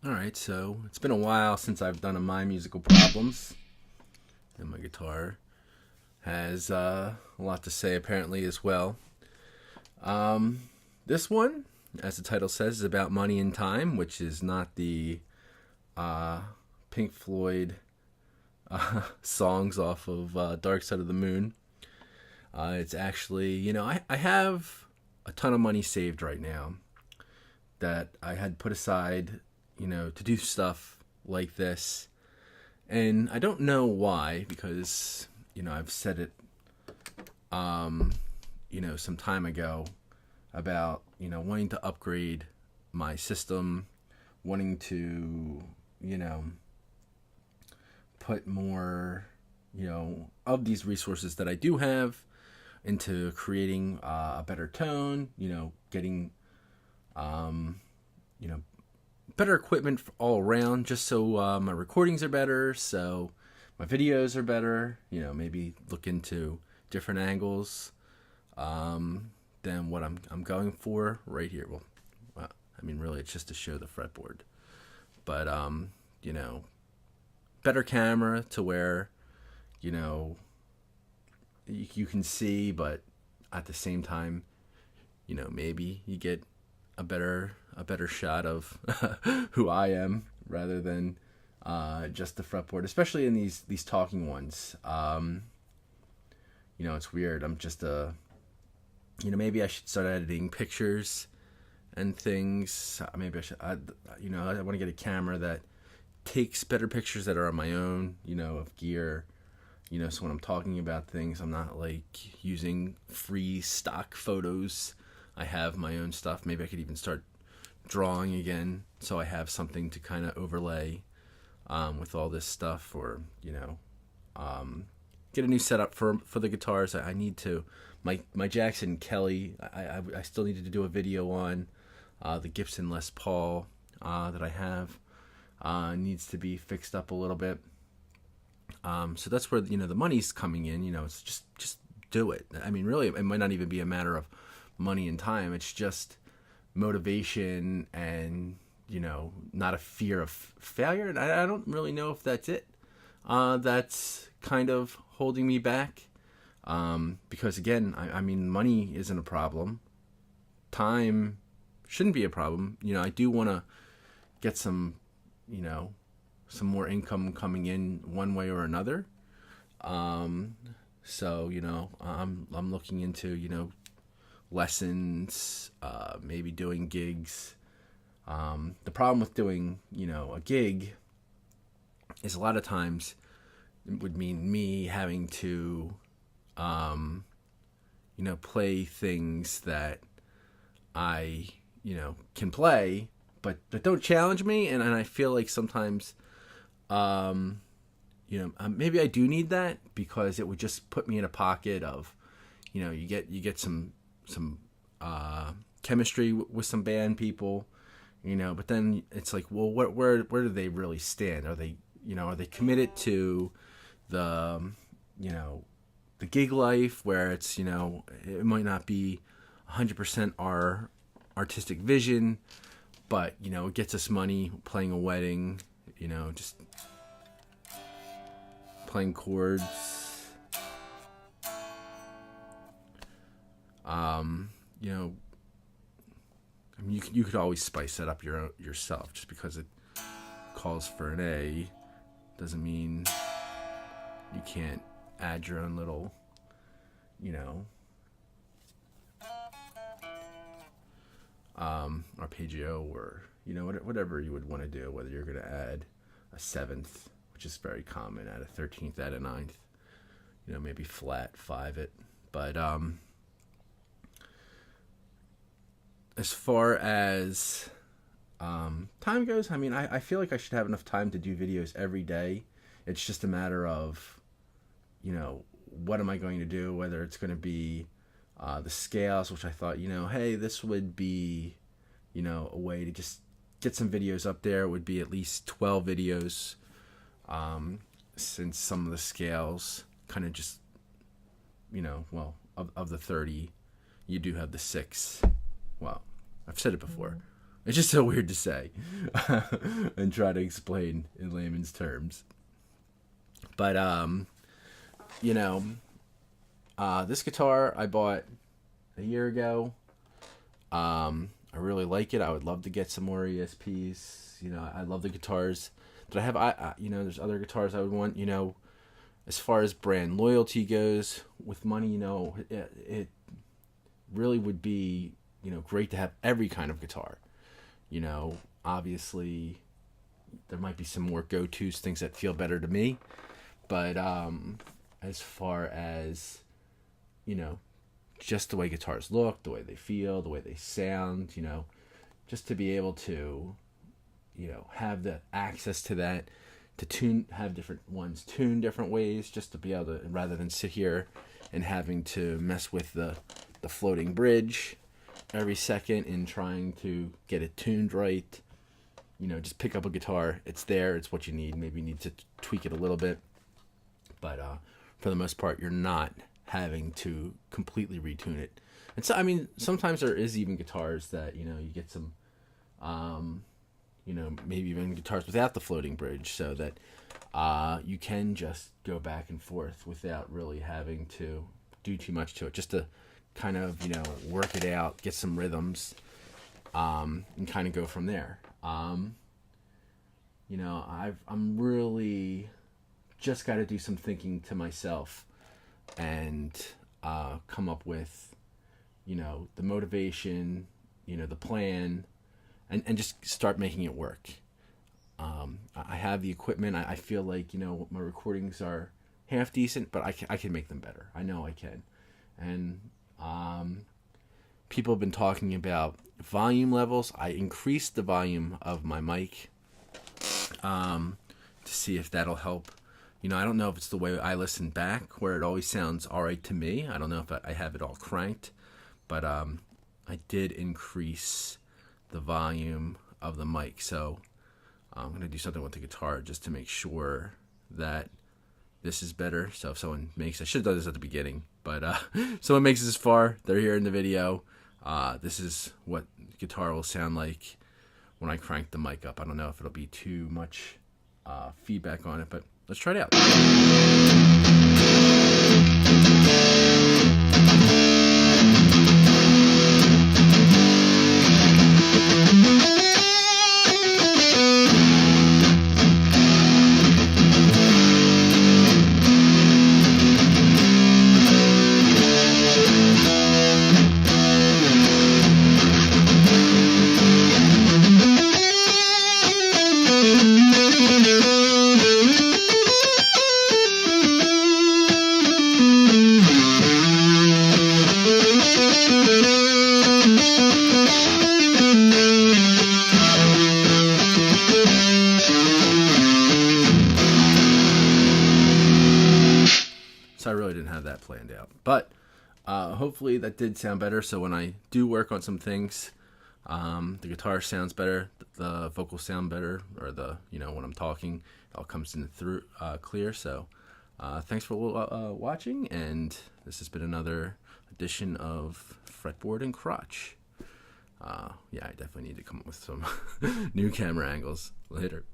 All right, so it's been a while since I've done a My Musical Problems, and my guitar has a lot to say apparently as well. Um, this one, as the title says, is about money and time, which is not the uh, Pink Floyd songs off of Dark Side of the Moon. It's actually, I have a ton of money saved right now that I had put aside, to do stuff like this. And I don't know why, because, I've said it, some time ago about, wanting to upgrade my system, wanting to, you know, put more, of these resources that I do have into creating a better tone, getting, you know, better equipment all around, just so my recordings are better, so my videos are better. Maybe look into different angles than what I'm going for right here. Well, I mean, really, it's just to show the fretboard, but you know, better camera to where you know you can see, but at the same time, maybe you get a better shot of who I am rather than just the fretboard, especially in these talking ones. It's weird. I'm just maybe I should start editing pictures and things. Maybe I want to get a camera that takes better pictures that are on my own, of gear. So when I'm talking about things, I'm not like using free stock photos. I have my own stuff. Maybe I could even start drawing again, so I have something to kind of overlay with all this stuff, or get a new setup for the guitars. I need to my Jackson Kelly. I still needed to do a video on the Gibson Les Paul that I have. Needs to be fixed up a little bit. So that's where the money's coming in. It's just do it. I mean, really, it might not even be a matter of money and time. It's just motivation and not a fear of failure. And I don't really know if that's it. That's kind of holding me back. Because again, I mean, money isn't a problem. Time shouldn't be a problem. I do want to get some more income coming in one way or another. So I'm looking into lessons, maybe doing gigs. The problem with doing a gig is a lot of times it would mean me having to play things that I can play, but don't challenge me, and I feel like sometimes maybe I do need that, because it would just put me in a pocket of you get some chemistry with some band people, but then it's like, well, where do they really stand? Are they committed to the the gig life, where it's it might not be 100% our artistic vision, but it gets us money playing a wedding, just playing chords. I mean, you could always spice that up yourself. Just because it calls for an A doesn't mean you can't add your own little, arpeggio, or whatever you would want to do. Whether you're going to add a seventh, which is very common, add a 13th, add a ninth, maybe flat five it. But as far as time goes, I mean, I feel like I should have enough time to do videos every day. It's just a matter of, what am I going to do? Whether it's going to be the scales, which I thought, hey, this would be, a way to just get some videos up there. It would be at least 12 videos, since some of the scales kind of just, of the 30, you do have the 6. Well, I've said it before. It's just so weird to say and try to explain in layman's terms. But this guitar I bought a year ago. I really like it. I would love to get some more ESPs. I love the guitars that I have. There's other guitars I would want. As far as brand loyalty goes, with money, it really would be, great to have every kind of guitar. Obviously, there might be some more go-tos, things that feel better to me. But as far as, just the way guitars look, the way they feel, the way they sound, just to be able to, have the access to that, to have different ones tuned different ways, just to be able to, rather than sit here and having to mess with the floating bridge every second and trying to get it tuned right. Just pick up a guitar. It's there. It's what you need. Maybe you need to tweak it a little bit. But for the most part, you're not having to completely retune it. And so, sometimes there is even guitars that, you get some, maybe even guitars without the floating bridge, so that you can just go back and forth without really having to do too much to it, just to kind of, work it out, get some rhythms, and kind of go from there. I'm really just got to do some thinking to myself and come up with, the motivation, the plan, and just start making it work. I have the equipment. I feel like, my recordings are half decent, but I can make them better. I know I can. And people have been talking about volume levels. I increased the volume of my mic to see if that'll help. I don't know if it's the way I listen back, where it always sounds all right to me. I don't know if I have it all cranked, but I did increase the volume of the mic. So I'm going to do something with the guitar just to make sure that this is better. So if someone makes, I should have done this at the beginning, but someone makes it this far, they're here in the video. This is what guitar will sound like when I crank the mic up. I don't know if it'll be too much feedback on it, but let's try it out. So I really didn't have that planned out, but hopefully that did sound better. So when I do work on some things, the guitar sounds better, the vocals sound better, or when I'm talking, it all comes in through clear. So thanks for watching, and this has been another edition of Fretboard and Crotch. I definitely need to come up with some new camera angles later.